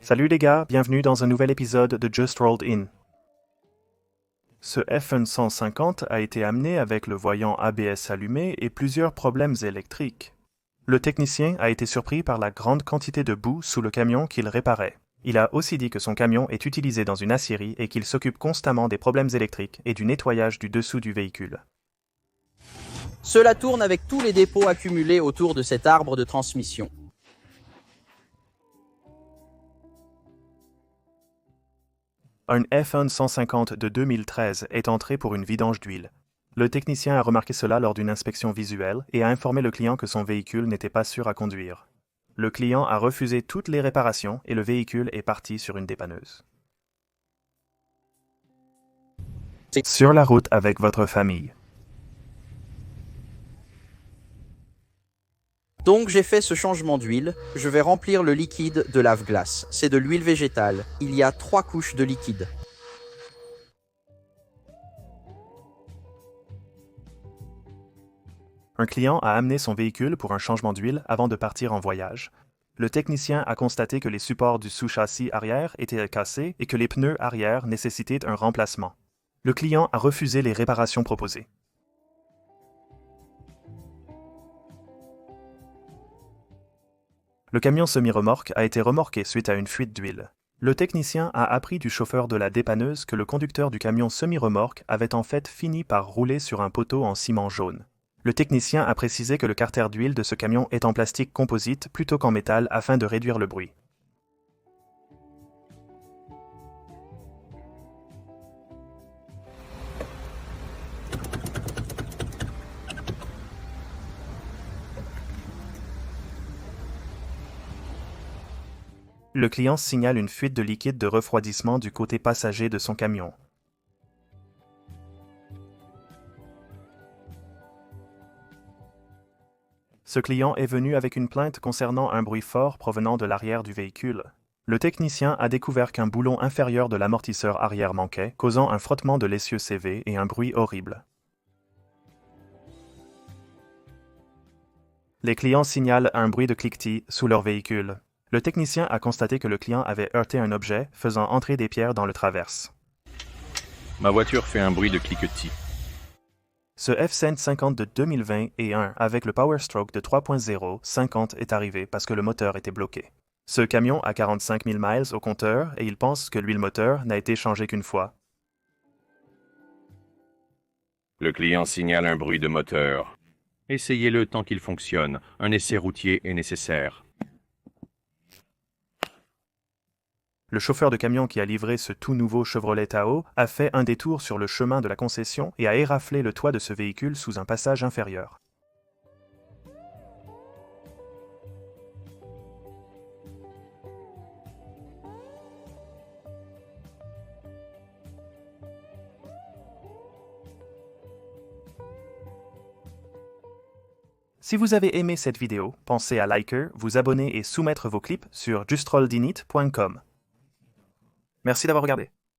Salut les gars, bienvenue dans un nouvel épisode de Just Rolled In. Ce F150 a été amené avec le voyant ABS allumé et plusieurs problèmes électriques. Le technicien a été surpris par la grande quantité de boue sous le camion qu'il réparait. Il a aussi dit que son camion est utilisé dans une aciérie et qu'il s'occupe constamment des problèmes électriques et du nettoyage du dessous du véhicule. Cela tourne avec tous les dépôts accumulés autour de cet arbre de transmission. Un F150 de 2013 est entré pour une vidange d'huile. Le technicien a remarqué cela lors d'une inspection visuelle et a informé le client que son véhicule n'était pas sûr à conduire. Le client a refusé toutes les réparations et le véhicule est parti sur une dépanneuse. Sur la route avec votre famille. Donc j'ai fait ce changement d'huile, je vais remplir le liquide de lave-glace. C'est de l'huile végétale, il y a 3 couches de liquide. Un client a amené son véhicule pour un changement d'huile avant de partir en voyage. Le technicien a constaté que les supports du sous-châssis arrière étaient cassés et que les pneus arrière nécessitaient un remplacement. Le client a refusé les réparations proposées. Le camion semi-remorque a été remorqué suite à une fuite d'huile. Le technicien a appris du chauffeur de la dépanneuse que le conducteur du camion semi-remorque avait en fait fini par rouler sur un poteau en ciment jaune. Le technicien a précisé que le carter d'huile de ce camion est en plastique composite plutôt qu'en métal afin de réduire le bruit. Le client signale une fuite de liquide de refroidissement du côté passager de son camion. Ce client est venu avec une plainte concernant un bruit fort provenant de l'arrière du véhicule. Le technicien a découvert qu'un boulon inférieur de l'amortisseur arrière manquait, causant un frottement de l'essieu CV et un bruit horrible. Les clients signalent un bruit de cliquetis sous leur véhicule. Le technicien a constaté que le client avait heurté un objet, faisant entrer des pierres dans le traverse. Ma voiture fait un bruit de cliquetis. Ce F150 de 2021 avec le Power Stroke de 3.0 50 est arrivé parce que le moteur était bloqué. Ce camion a 45 000 miles au compteur et il pense que l'huile moteur n'a été changée qu'une fois. Le client signale un bruit de moteur. Essayez-le tant qu'il fonctionne. Un essai routier est nécessaire. Le chauffeur de camion qui a livré ce tout nouveau Chevrolet Tahoe a fait un détour sur le chemin de la concession et a éraflé le toit de ce véhicule sous un passage inférieur. Si vous avez aimé cette vidéo, pensez à liker, vous abonner et soumettre vos clips sur justrolledinit.com. Merci d'avoir regardé.